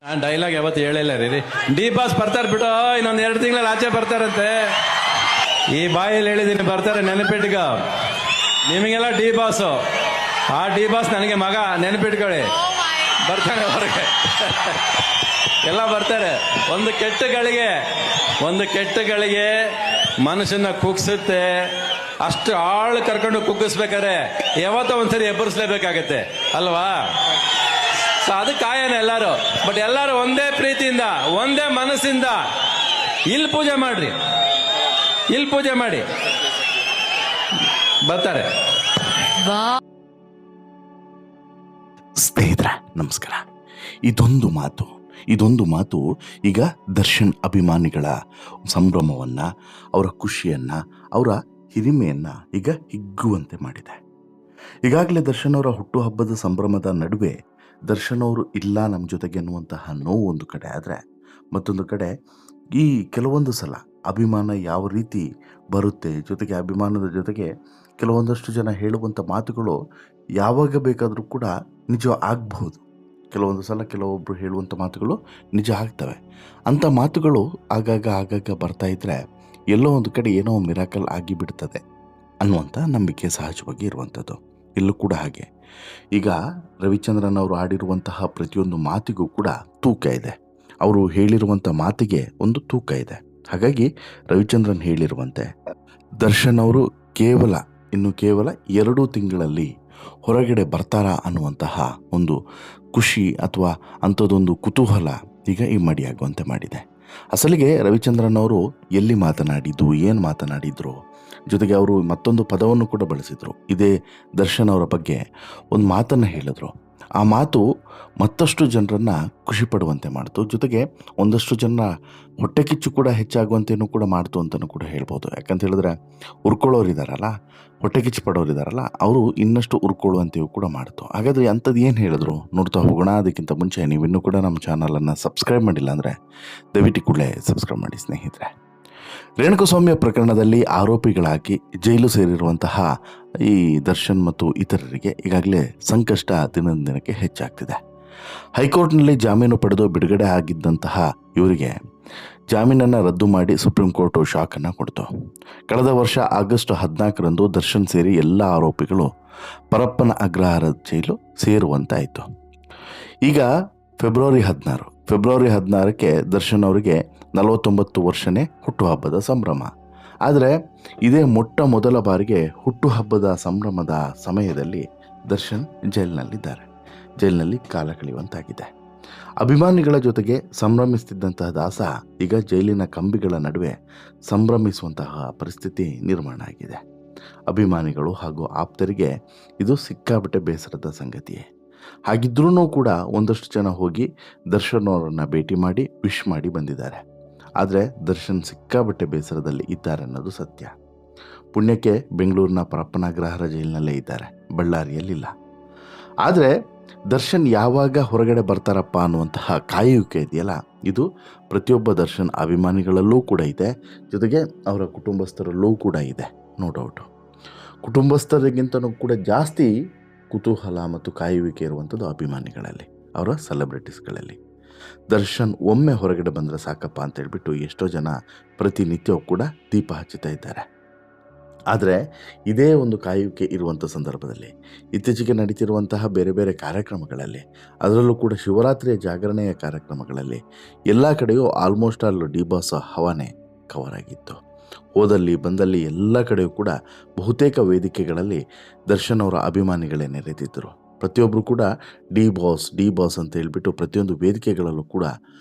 ನಾನು ಡೈಲಾಗ್ ಯಾವತ್ತು ಹೇಳಿಲ್ಲ ರೀ. ಡಿ ಬಾಸ್ ಬರ್ತಾರೆ ಬಿಡು, ಇನ್ನೊಂದು 2 ತಿಂಗಳಲ್ಲಿ ಆಚೆ ಬರ್ತಾರಂತೆ. ಈ ಬಾಯಲ್ಲಿ ಹೇಳಿದ್ದೀನಿ, ಬರ್ತಾರೆ, ನೆನಪಿಟ್ಕ. ನಿಮಗೆಲ್ಲ ಡಿ ಬಾಸು, ಆ ಡಿ ಬಾಸ್ ನನಗೆ ಮಗ, ನೆನಪಿಟ್ಕೊಳ್ಳಿ. ಬರ್ತಾನೆ ಹೊರಗೆ, ಎಲ್ಲ ಬರ್ತಾರೆ. ಒಂದು ಕೆಟ್ಟ ಗಳಿಗೆ ಮನುಷ್ಯನ ಕುಗ್ಸುತ್ತೆ. ಅಷ್ಟು ಆಳು ಕರ್ಕೊಂಡು ಕುಗ್ಗಿಸ್ಬೇಕಾದ್ರೆ ಯಾವತ್ತೋ ಒಂದ್ಸರಿ ಎಬ್ಬರಿಸ್ಲೇಬೇಕಾಗತ್ತೆ ಅಲ್ವಾ? ಸೊ ಅದಕ್ಕೆ ಕಾಯನ ಎಲ್ಲರೂ. ಬಟ್ ಎಲ್ಲರೂ ಒಂದೇ ಪ್ರೀತಿಯಿಂದ, ಒಂದೇ ಮನಸ್ಸಿಂದ ಇಲ್ಲಿ ಪೂಜೆ ಮಾಡ್ರಿ, ಇಲ್ಲಿ ಪೂಜೆ ಮಾಡಿ ಬರ್ತಾರೆ. ಸ್ನೇಹಿತರೆ ನಮಸ್ಕಾರ. ಇದೊಂದು ಮಾತು ಈಗ ದರ್ಶನ್ ಅಭಿಮಾನಿಗಳ ಸಂಭ್ರಮವನ್ನ, ಅವರ ಖುಷಿಯನ್ನ, ಅವರ ಹಿರಿಮೆಯನ್ನ ಈಗ ಹಿಗ್ಗುವಂತೆ ಮಾಡಿದೆ. ಈಗಾಗಲೇ ದರ್ಶನ್ ಅವರ ಹುಟ್ಟುಹಬ್ಬದ ಸಂಭ್ರಮದ ನಡುವೆ ದರ್ಶನ್ ಅವರು ಇಲ್ಲ ನಮ್ಮ ಜೊತೆಗೆ ಅನ್ನುವಂತಹ ನೋವು ಒಂದು ಕಡೆ ಆದರೆ, ಮತ್ತೊಂದು ಕಡೆ ಈ ಕೆಲವೊಂದು ಸಲ ಅಭಿಮಾನ ಯಾವ ರೀತಿ ಬರುತ್ತೆ, ಜೊತೆಗೆ ಅಭಿಮಾನದ ಜೊತೆಗೆ ಕೆಲವೊಂದಷ್ಟು ಜನ ಹೇಳುವಂಥ ಮಾತುಗಳು ಯಾವಾಗ ಬೇಕಾದರೂ ಕೂಡ ನಿಜ ಆಗಬಹುದು. ಕೆಲವೊಂದು ಸಲ ಕೆಲವೊಬ್ಬರು ಹೇಳುವಂಥ ಮಾತುಗಳು ನಿಜ ಆಗ್ತವೆ. ಅಂಥ ಮಾತುಗಳು ಆಗಾಗ ಬರ್ತಾ ಇದ್ದರೆ ಎಲ್ಲೋ ಒಂದು ಕಡೆ ಏನೋ ಮಿರಾಕಲ್ ಆಗಿಬಿಡ್ತದೆ ಅನ್ನುವಂಥ ನಂಬಿಕೆ ಸಹಜವಾಗಿ ಇರುವಂಥದ್ದು. ಇಲ್ಲೂ ಕೂಡ ಹಾಗೆ. ಈಗ ರವಿಚಂದ್ರನ್ ಅವರು ಆಡಿರುವಂತಹ ಪ್ರತಿಯೊಂದು ಮಾತಿಗೂ ಕೂಡ ತೂಕ ಇದೆ. ಅವರು ಹೇಳಿರುವಂಥ ಮಾತಿಗೆ ಒಂದು ತೂಕ ಇದೆ. ಹಾಗಾಗಿ ರವಿಚಂದ್ರನ್ ಹೇಳಿರುವಂತೆ ದರ್ಶನ್ ಅವರು ಇನ್ನು ಕೇವಲ 2 ತಿಂಗಳಲ್ಲಿ ಹೊರಗಡೆ ಬರ್ತಾರಾ ಅನ್ನುವಂತಹ ಒಂದು ಖುಷಿ ಅಥವಾ ಅಂಥದ್ದೊಂದು ಕುತೂಹಲ ಈಗ ಇಮ್ಮಡಿಯಾಗುವಂತೆ ಮಾಡಿದೆ. ಅಸಲಿಗೆ ರವಿಚಂದ್ರನ್ ಅವರು ಎಲ್ಲಿ ಮಾತನಾಡಿದ್ದು, ಏನು ಮಾತನಾಡಿದ್ರು, ಜೊತೆಗೆ ಅವರು ಮತ್ತೊಂದು ಪದವನ್ನು ಕೂಡ ಬಳಸಿದರು. ಇದೇ ದರ್ಶನ್ ಅವರ ಬಗ್ಗೆ ಒಂದು ಮಾತನ್ನು ಹೇಳಿದ್ರು. ಆ ಮಾತು ಮತ್ತಷ್ಟು ಜನರನ್ನು ಖುಷಿ ಪಡುವಂತೆ ಮಾಡ್ತು, ಜೊತೆಗೆ ಒಂದಷ್ಟು ಜನ ಹೊಟ್ಟೆ ಕಿಚ್ಚು ಕೂಡ ಹೆಚ್ಚಾಗುವಂತೆಯೂ ಕೂಡ ಮಾಡ್ತು ಅಂತಲೂ ಕೂಡ ಹೇಳ್ಬೋದು. ಯಾಕಂತ ಹೇಳಿದ್ರೆ ಉರ್ಕೊಳ್ಳೋರಿದ್ದಾರಲ್ಲ, ಹೊಟ್ಟೆ ಕಿಚ್ಚು ಪಡೋರಿದ್ದಾರಲ್ಲ, ಅವರು ಇನ್ನಷ್ಟು ಉರ್ಕೊಳ್ಳುವಂತೆಯೂ ಕೂಡ ಮಾಡ್ತು. ಹಾಗಾದರೆ ಅಂಥದ್ದು ಏನು ಹೇಳಿದ್ರು ನೋಡ್ತಾ ಹೋಗೋಣ. ಅದಕ್ಕಿಂತ ಮುಂಚೆ ನೀವು ಇನ್ನೂ ಕೂಡ ನಮ್ಮ ಚಾನಲನ್ನು ಸಬ್ಸ್ಕ್ರೈಬ್ ಮಾಡಿಲ್ಲ ಅಂದರೆ ದಯವಿಟ್ಟು ಕೂಡಲೇ ಸಬ್ಸ್ಕ್ರೈಬ್ ಮಾಡಿ ಸ್ನೇಹಿತರೆ. ರೇಣುಕಸ್ವಾಮಿ ಪ್ರಕರಣದಲ್ಲಿ ಆರೋಪಿಗಳಾಗಿ ಜೈಲು ಸೇರಿರುವಂತಹ ಈ ದರ್ಶನ್ ಮತ್ತು ಇತರರಿಗೆ ಈಗಾಗಲೇ ಸಂಕಷ್ಟ ದಿನಕ್ಕೆ ಹೆಚ್ಚಾಗ್ತಿದೆ. ಹೈಕೋರ್ಟ್ನಲ್ಲಿ ಜಾಮೀನು ಪಡೆದು ಬಿಡುಗಡೆ ಆಗಿದ್ದಂತಹ ಇವರಿಗೆ ಜಾಮೀನನ್ನು ರದ್ದು ಮಾಡಿ ಸುಪ್ರೀಂ ಕೋರ್ಟ್ ಶಾಕನ್ನು ಕೊಡ್ತು. ಕಳೆದ ವರ್ಷ ಆಗಸ್ಟ್ 14ರಂದು ದರ್ಶನ್ ಸೇರಿ ಎಲ್ಲ ಆರೋಪಿಗಳು ಪರಪ್ಪನ ಅಗ್ರಹಾರ ಜೈಲು ಸೇರುವಂತಾಯಿತು. ಈಗ ಫೆಬ್ರವರಿ 16ಕ್ಕೆ ದರ್ಶನ್ ಅವರಿಗೆ 49 ವರ್ಷನೇ ಹುಟ್ಟುಹಬ್ಬದ ಸಂಭ್ರಮ. ಆದರೆ ಇದೇ ಮೊದಲ ಬಾರಿಗೆ ಹುಟ್ಟುಹಬ್ಬದ ಸಂಭ್ರಮದ ಸಮಯದಲ್ಲಿ ದರ್ಶನ್ ಜೈಲಿನಲ್ಲಿ ಕಾಲ ಕಳೆಯುವಂತಾಗಿದೆ. ಅಭಿಮಾನಿಗಳ ಜೊತೆಗೆ ಸಂಭ್ರಮಿಸುತ್ತಿದ್ದಂತಹ ದಾಸ ಈಗ ಜೈಲಿನ ಕಂಬಿಗಳ ನಡುವೆ ಸಂಭ್ರಮಿಸುವಂತಹ ಪರಿಸ್ಥಿತಿ ನಿರ್ಮಾಣ ಆಗಿದೆ. ಅಭಿಮಾನಿಗಳು ಹಾಗೂ ಆಪ್ತರಿಗೆ ಇದು ಸಿಕ್ಕಾಪಟ್ಟೆ ಬೇಸರದ ಸಂಗತಿಯೇ. ಹಾಗಿದ್ರೂ ಕೂಡ ಒಂದಷ್ಟು ಜನ ಹೋಗಿ ದರ್ಶನ್ ಅವರನ್ನು ಭೇಟಿ ಮಾಡಿ ವಿಶ್ ಮಾಡಿ ಬಂದಿದ್ದಾರೆ. ಆದರೆ ದರ್ಶನ್ ಸಿಕ್ಕಾಪಟ್ಟೆ ಬೇಸರದಲ್ಲಿ ಇದ್ದಾರೆ ಅನ್ನೋದು ಸತ್ಯ. ಪುಣ್ಯಕ್ಕೆ ಬೆಂಗಳೂರಿನ ಪರಪ್ಪನ ಅಗ್ರಹಾರ ಜೈಲಿನಲ್ಲೇ ಇದ್ದಾರೆ, ಬಳ್ಳಾರಿಯಲ್ಲಿಲ್ಲ. ಆದರೆ ದರ್ಶನ್ ಯಾವಾಗ ಹೊರಗಡೆ ಬರ್ತಾರಪ್ಪ ಅನ್ನುವಂತಹ ಕಾಯುವಿಕೆ ಇದೆಯಲ್ಲ, ಇದು ಪ್ರತಿಯೊಬ್ಬ ದರ್ಶನ್ ಅಭಿಮಾನಿಗಳಲ್ಲೂ ಕೂಡ ಇದೆ, ಜೊತೆಗೆ ಅವರ ಕುಟುಂಬಸ್ಥರಲ್ಲೂ ಕೂಡ ಇದೆ. No doubt. ಕುಟುಂಬಸ್ಥರಿಗಿಂತಲೂ ಕೂಡ ಜಾಸ್ತಿ ಕುತೂಹಲ ಮತ್ತು ಕಾಯುವಿಕೆ ಇರುವಂಥದ್ದು ಅಭಿಮಾನಿಗಳಲ್ಲಿ, ಅವರ ಸೆಲೆಬ್ರಿಟೀಸ್ಗಳಲ್ಲಿ. ದರ್ಶನ್ ಒಮ್ಮೆ ಹೊರಗಡೆ ಬಂದರೆ ಸಾಕಪ್ಪ ಅಂತ ಹೇಳ್ಬಿಟ್ಟು ಎಷ್ಟೋ ಜನ ಪ್ರತಿನಿತ್ಯವೂ ಕೂಡ ದೀಪ ಹಚ್ಚುತ್ತಾ ಇದ್ದಾರೆ. ಆದರೆ ಇದೇ ಒಂದು ಕಾಯುವಿಕೆ ಇರುವಂಥ ಸಂದರ್ಭದಲ್ಲಿ ಇತ್ತೀಚೆಗೆ ನಡೀತಿರುವಂತಹ ಬೇರೆ ಬೇರೆ ಕಾರ್ಯಕ್ರಮಗಳಲ್ಲಿ, ಅದರಲ್ಲೂ ಕೂಡ ಶಿವರಾತ್ರಿಯ ಜಾಗರಣೆಯ ಕಾರ್ಯಕ್ರಮಗಳಲ್ಲಿ ಎಲ್ಲ ಕಡೆಯೂ ಆಲ್ಮೋಸ್ಟ್ ಆಲ್ ಡಿ ಬಾಸ್ ಹವಾನೆ ಕವರ್ ಆಗಿತ್ತು. ಹೋದಲ್ಲಿ ಬಂದಲ್ಲಿ ಎಲ್ಲ ಕಡೆಯೂ ಕೂಡ ಬಹುತೇಕ ವೇದಿಕೆಗಳಲ್ಲಿ ದರ್ಶನ್ ಅವರ ಅಭಿಮಾನಿಗಳೇ ನೆರೆದಿದ್ದರು. ಪ್ರತಿಯೊಬ್ಬರು ಕೂಡ ಡಿ ಬಾಸ್ ಅಂತ ಹೇಳ್ಬಿಟ್ಟು ಪ್ರತಿಯೊಂದು ವೇದಿಕೆಗಳಲ್ಲೂ ಕೂಡ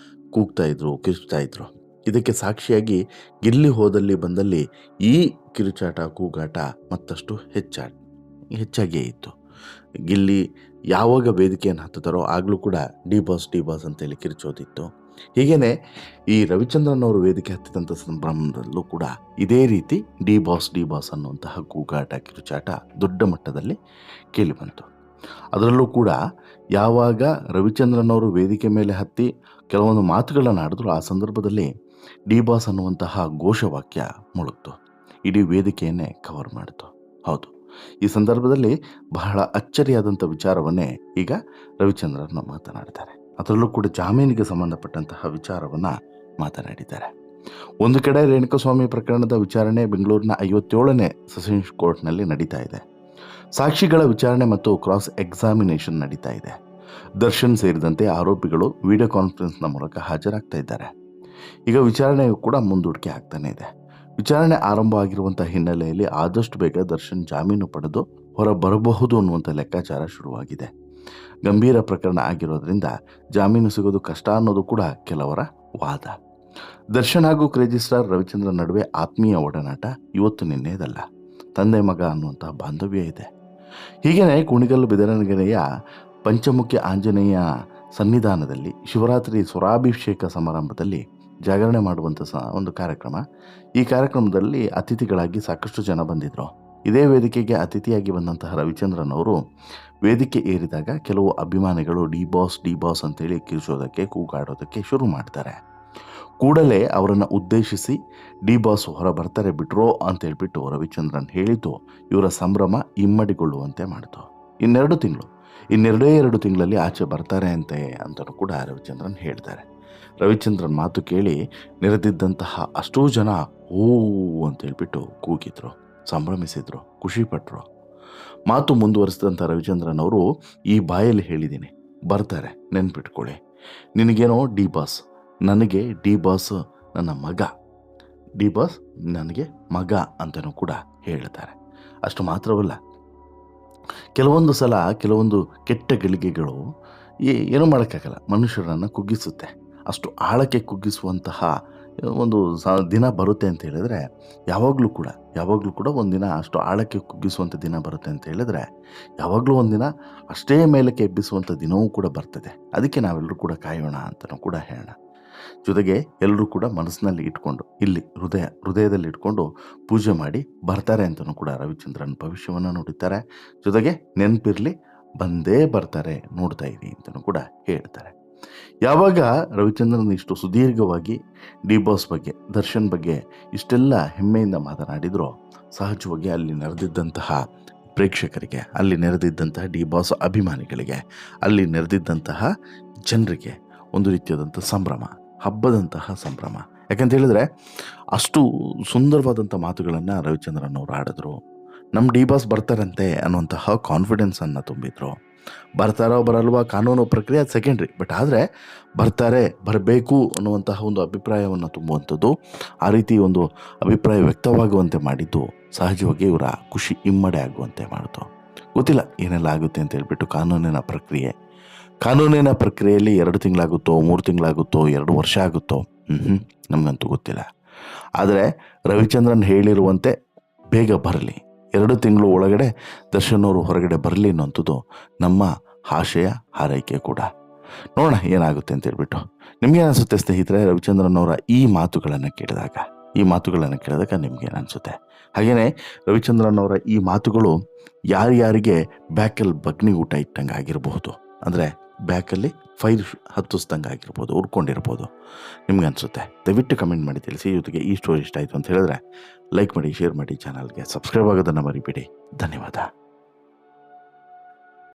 ಕೂಗ್ತಾ ಇದ್ರು, ಕಿರುಚ್ತಾ ಇದ್ರು. ಇದಕ್ಕೆ ಸಾಕ್ಷಿಯಾಗಿ ಗಿಲ್ಲಿ ಹೋದಲ್ಲಿ ಬಂದಲ್ಲಿ ಈ ಕಿರುಚಾಟ ಕೂಗಾಟ ಮತ್ತಷ್ಟು ಹೆಚ್ಚಾಗಿಯೇ ಇತ್ತು. ಗಿಲ್ಲಿ ಯಾವಾಗ ವೇದಿಕೆಯನ್ನು ಹತ್ತುತ್ತಾರೋ ಆಗಲೂ ಕೂಡ ಡಿ ಬಾಸ್ ಅಂತೇಳಿ ಕಿರುಚೋದಿತ್ತು. ಹೀಗೇ ಈ ರವಿಚಂದ್ರನ್ ಅವರು ವೇದಿಕೆ ಹತ್ತಿದಂಥ ಸಂಭ್ರಮದಲ್ಲೂ ಕೂಡ ಇದೇ ರೀತಿ ಡಿ ಬಾಸ್ ಅನ್ನುವಂತಹ ಕೂಗಾಟ ಕಿರುಚಾಟ ದೊಡ್ಡ ಮಟ್ಟದಲ್ಲಿ ಕೇಳಿಬಂತು. ಅದರಲ್ಲೂ ಕೂಡ ಯಾವಾಗ ರವಿಚಂದ್ರನ್ ಅವರು ವೇದಿಕೆ ಮೇಲೆ ಹತ್ತಿ ಕೆಲವೊಂದು ಮಾತುಗಳನ್ನು ಆಡಿದ್ರು, ಆ ಸಂದರ್ಭದಲ್ಲಿ ಡಿ ಬಾಸ್ ಅನ್ನುವಂತಹ ಘೋಷವಾಕ್ಯ ಮುಳುಗ್ತು, ಇಡೀ ವೇದಿಕೆಯನ್ನೇ ಕವರ್ ಮಾಡಿತು. ಹೌದು, ಈ ಸಂದರ್ಭದಲ್ಲಿ ಬಹಳ ಅಚ್ಚರಿಯಾದಂಥ ವಿಚಾರವನ್ನೇ ಈಗ ರವಿಚಂದ್ರನ್ ಮಾತನಾಡ್ತಾರೆ. ಅದರಲ್ಲೂ ಕೂಡ ಜಾಮೀನಿಗೆ ಸಂಬಂಧಪಟ್ಟಂತಹ ವಿಚಾರವನ್ನು ಮಾತನಾಡಿದ್ದಾರೆ. ಒಂದು ಕಡೆ ರೇಣುಕಾಸ್ವಾಮಿ ಪ್ರಕರಣದ ವಿಚಾರಣೆ ಬೆಂಗಳೂರಿನ 57ನೇ ಸೆಷನ್ಸ್ ಕೋರ್ಟ್ನಲ್ಲಿ ನಡೀತಾ ಇದೆ. ಸಾಕ್ಷಿಗಳ ವಿಚಾರಣೆ ಮತ್ತು ಕ್ರಾಸ್ ಎಕ್ಸಾಮಿನೇಷನ್ ನಡೀತಾ ಇದೆ. ದರ್ಶನ್ ಸೇರಿದಂತೆ ಆರೋಪಿಗಳು ವಿಡಿಯೋ ಕಾನ್ಫರೆನ್ಸ್ನ ಮೂಲಕ ಹಾಜರಾಗ್ತಾ ಇದ್ದಾರೆ. ಈಗ ವಿಚಾರಣೆಯು ಕೂಡ ಮುಂದೂಡಿಕೆ ಆಗ್ತಾನೆ ಇದೆ. ವಿಚಾರಣೆ ಆರಂಭವಾಗಿರುವಂಥ ಹಿನ್ನೆಲೆಯಲ್ಲಿ ಆದಷ್ಟು ಬೇಗ ದರ್ಶನ್ ಜಾಮೀನು ಪಡೆದು ಹೊರ ಬರಬಹುದು ಅನ್ನುವಂಥ ಲೆಕ್ಕಾಚಾರ ಶುರುವಾಗಿದೆ. ಗಂಭೀರ ಪ್ರಕರಣ ಆಗಿರೋದ್ರಿಂದ ಜಾಮೀನು ಸಿಗೋದು ಕಷ್ಟ ಅನ್ನೋದು ಕೂಡ ಕೆಲವರ ವಾದ. ದರ್ಶನ್ ಹಾಗೂ ಕ್ರೇಜಿ ಸ್ಟಾರ್ ರವಿಚಂದ್ರನ್ ನಡುವೆ ಆತ್ಮೀಯ ಒಡನಾಟ ಇವತ್ತು ನಿನ್ನೆದಲ್ಲ. ತಂದೆ ಮಗ ಅನ್ನುವಂಥ ಬಾಂಧವ್ಯ ಇದೆ. ಹೀಗೇನೆ ಕುಣಿಗಲ್ ಬಿದರನಗೆರೆಯ ಪಂಚಮುಖಿ ಆಂಜನೇಯ ಸನ್ನಿಧಾನದಲ್ಲಿ ಶಿವರಾತ್ರಿ ಸ್ವರಾಭಿಷೇಕ ಸಮಾರಂಭದಲ್ಲಿ ಜಾಗರಣೆ ಮಾಡುವಂಥ ಒಂದು ಕಾರ್ಯಕ್ರಮ. ಈ ಕಾರ್ಯಕ್ರಮದಲ್ಲಿ ಅತಿಥಿಗಳಾಗಿ ಸಾಕಷ್ಟು ಜನ ಬಂದಿದ್ದರು. ಇದೇ ವೇದಿಕೆಗೆ ಅತಿಥಿಯಾಗಿ ಬಂದಂತಹ ರವಿಚಂದ್ರನ್ ಅವರು ವೇದಿಕೆ ಏರಿದಾಗ ಕೆಲವು ಅಭಿಮಾನಿಗಳು ಡಿ ಬಾಸ್ ಅಂತೇಳಿ ಕಿರಿಸೋದಕ್ಕೆ ಕೂಗಾಡೋದಕ್ಕೆ ಶುರು ಮಾಡ್ತಾರೆ. ಕೂಡಲೇ ಅವರನ್ನು ಉದ್ದೇಶಿಸಿ ಡಿ ಬಾಸ್ ಹೊರ ಬರ್ತಾರೆ ಬಿಟ್ರೋ ಅಂತ ಹೇಳ್ಬಿಟ್ಟು ರವಿಚಂದ್ರನ್ ಹೇಳಿದ್ದು ಇವರ ಸಂಭ್ರಮ ಇಮ್ಮಡಿಗೊಳ್ಳುವಂತೆ ಮಾಡಿತು. ಇನ್ನೆರಡೇ ತಿಂಗಳಲ್ಲಿ ಆಚೆ ಬರ್ತಾರೆ ಅಂತಲೂ ಕೂಡ ರವಿಚಂದ್ರನ್ ಹೇಳ್ತಾರೆ. ರವಿಚಂದ್ರನ್ ಮಾತು ಕೇಳಿ ನೆರೆದಿದ್ದಂತಹ ಅಷ್ಟೂ ಜನ ಓ ಅಂತ ಹೇಳ್ಬಿಟ್ಟು ಕೂಗಿದ್ರು, ಸಂಭ್ರಮಿಸಿದ್ರು, ಖುಷಿಪಟ್ಟರು. ಮಾತು ಮುಂದುವರಿಸಿದಂಥ ರವಿಚಂದ್ರನ್ ಅವರು ಈ ಬಾಯಲ್ಲಿ ಹೇಳಿದ್ದೀನಿ, ಬರ್ತಾರೆ, ನೆನ್ಪಿಟ್ಕೊಳ್ಳಿ. ನಿನಗೇನೋ ಡಿ ಬಾಸ್, ನನಗೆ ಡಿ ಬಾಸ್ ನನ್ನ ಮಗ, ಡಿ ಬಾಸ್ ನನಗೆ ಮಗ ಅಂತಲೂ ಕೂಡ ಹೇಳ್ತಾರೆ. ಅಷ್ಟು ಮಾತ್ರವಲ್ಲ, ಕೆಲವೊಂದು ಸಲ ಕೆಲವೊಂದು ಕೆಟ್ಟ ಗಳಿಗೆಗಳು ಏನೂ ಮಾಡೋಕ್ಕಾಗಲ್ಲ, ಮನುಷ್ಯರನ್ನು ಕುಗ್ಗಿಸುತ್ತೆ. ಅಷ್ಟು ಆಳಕ್ಕೆ ಕುಗ್ಗಿಸುವಂತಹ ಒಂದು ದಿನ ಬರುತ್ತೆ ಅಂತ ಹೇಳಿದ್ರೆ ಯಾವಾಗಲೂ ಕೂಡ ಒಂದಿನ ಅಷ್ಟು ಆಳಕ್ಕೆ ಕುಗ್ಗಿಸುವಂಥ ದಿನ ಬರುತ್ತೆ ಅಂತ ಹೇಳಿದ್ರೆ ಯಾವಾಗಲೂ ಒಂದಿನ ಅಷ್ಟೇ ಮೇಲಕ್ಕೆ ಎಬ್ಬಿಸುವಂಥ ದಿನವೂ ಕೂಡ ಬರ್ತದೆ. ಅದಕ್ಕೆ ನಾವೆಲ್ಲರೂ ಕೂಡ ಕಾಯೋಣ ಅಂತಲೂ ಕೂಡ ಹೇಳೋಣ. ಜೊತೆಗೆ ಎಲ್ಲರೂ ಕೂಡ ಮನಸ್ಸಿನಲ್ಲಿ ಇಟ್ಕೊಂಡು, ಇಲ್ಲಿ ಹೃದಯದಲ್ಲಿ ಇಟ್ಕೊಂಡು ಪೂಜೆ ಮಾಡಿ ಬರ್ತಾರೆ ಅಂತಲೂ ಕೂಡ ರವಿಚಂದ್ರನ್ ಭವಿಷ್ಯವನ್ನು ನುಡಿತಾರೆ. ಜೊತೆಗೆ ನೆನಪಿರಲಿ, ಬಂದೇ ಬರ್ತಾರೆ, ನೋಡ್ತಾ ಇರಿ ಅಂತಲೂ ಕೂಡ ಹೇಳ್ತಾರೆ. ಯಾವಾಗ ರವಿಚಂದ್ರನ್ ಇಷ್ಟು ಸುದೀರ್ಘವಾಗಿ ಡಿ ಬಾಸ್ ಬಗ್ಗೆ, ದರ್ಶನ್ ಬಗ್ಗೆ ಇಷ್ಟೆಲ್ಲ ಹೆಮ್ಮೆಯಿಂದ ಮಾತನಾಡಿದ್ರು, ಸಹಜವಾಗಿ ಅಲ್ಲಿ ನೆರೆದಿದ್ದಂತಹ ಪ್ರೇಕ್ಷಕರಿಗೆ, ಅಲ್ಲಿ ನೆರೆದಿದ್ದಂತಹ ಡಿ ಬಾಸ್ ಅಭಿಮಾನಿಗಳಿಗೆ, ಅಲ್ಲಿ ನೆರೆದಿದ್ದಂತಹ ಜನರಿಗೆ ಒಂದು ರೀತಿಯಾದಂಥ ಸಂಭ್ರಮ, ಹಬ್ಬದಂತಹ ಸಂಭ್ರಮ. ಯಾಕಂತ ಹೇಳಿದ್ರೆ ಅಷ್ಟು ಸುಂದರವಾದಂಥ ಮಾತುಗಳನ್ನು ರವಿಚಂದ್ರನ್ ಅವರು ಆಡಿದ್ರು. ನಮ್ಮ ಡಿ ಬಾಸ್ ಬರ್ತಾರಂತೆ ಅನ್ನುವಂತಹ ಕಾನ್ಫಿಡೆನ್ಸನ್ನು ತುಂಬಿದ್ರು. ಬರ್ತಾರೋ ಬರಲ್ವಾ ಕಾನೂನು ಪ್ರಕ್ರಿಯೆ ಸೆಕೆಂಡ್ರಿ, ಬಟ್ ಆದರೆ ಬರ್ತಾರೆ, ಬರಬೇಕು ಅನ್ನುವಂತಹ ಒಂದು ಅಭಿಪ್ರಾಯವನ್ನು ತುಂಬುವಂಥದ್ದು, ಆ ರೀತಿ ಒಂದು ಅಭಿಪ್ರಾಯ ವ್ಯಕ್ತವಾಗುವಂತೆ ಮಾಡಿದ್ದು ಸಹಜವಾಗಿ ಇವರ ಖುಷಿ ಇಮ್ಮಡೆ ಆಗುವಂತೆ ಮಾಡಿತು. ಗೊತ್ತಿಲ್ಲ ಏನೆಲ್ಲ ಆಗುತ್ತೆ ಅಂತ ಹೇಳ್ಬಿಟ್ಟು. ಕಾನೂನಿನ ಪ್ರಕ್ರಿಯೆಯಲ್ಲಿ 2 ತಿಂಗಳಾಗುತ್ತೋ, 3 ತಿಂಗಳಾಗುತ್ತೋ, 2 ವರ್ಷ ಆಗುತ್ತೋ, ನಮಗಂತೂ ಗೊತ್ತಿಲ್ಲ. ಆದರೆ ರವಿಚಂದ್ರನ್ ಹೇಳಿರುವಂತೆ ಬೇಗ ಬರಲಿ, 2 ತಿಂಗಳು ಒಳಗಡೆ ದರ್ಶನ್ ಅವರು ಹೊರಗಡೆ ಬರಲಿ ಅನ್ನೋಂಥದ್ದು ನಮ್ಮ ಆಶಯ, ಹಾರೈಕೆ ಕೂಡ. ನೋಡೋಣ ಏನಾಗುತ್ತೆ ಅಂತ ಹೇಳ್ಬಿಟ್ಟು. ನಿಮ್ಗೇನು ಅನಿಸುತ್ತೆ ಸ್ನೇಹಿತರೆ ರವಿಚಂದ್ರನ್ ಅವರ ಈ ಮಾತುಗಳನ್ನು ಕೇಳಿದಾಗ ನಿಮ್ಗೇನು ಅನಿಸುತ್ತೆ? ಹಾಗೆಯೇ ರವಿಚಂದ್ರನ್ ಅವರ ಈ ಮಾತುಗಳು ಯಾರ್ಯಾರಿಗೆ ಬ್ಯಾಕಲ್ಲಿ ಬಗ್ನಿ ಊಟ ಇಟ್ಟಂಗೆ ಆಗಿರಬಹುದು, ಅಂದರೆ ಬ್ಯಾಕಲ್ಲಿ ಫೈರ್ ಹತ್ತಿಸ್ದಂಗೆ ಆಗಿರ್ಬೋದು, ಉರ್ಕೊಂಡಿರ್ಬೋದು. ನಿಮ್ಗೆ ಅನಿಸುತ್ತೆ? ದಯವಿಟ್ಟು ಕಮೆಂಟ್ ಮಾಡಿ ತಿಳಿಸಿ. ಜೊತೆಗೆ ಈ ಸ್ಟೋರಿ ಇಷ್ಟ ಆಯಿತು ಅಂತ ಹೇಳಿದ್ರೆ ಲೈಕ್ ಮಾಡಿ, ಶೇರ್ ಮಾಡಿ, ಚಾನಲ್ಗೆ ಸಬ್ಸ್ಕ್ರೈಬ್ ಆಗೋದನ್ನು ಮರಿಬೇಡಿ. ಧನ್ಯವಾದ.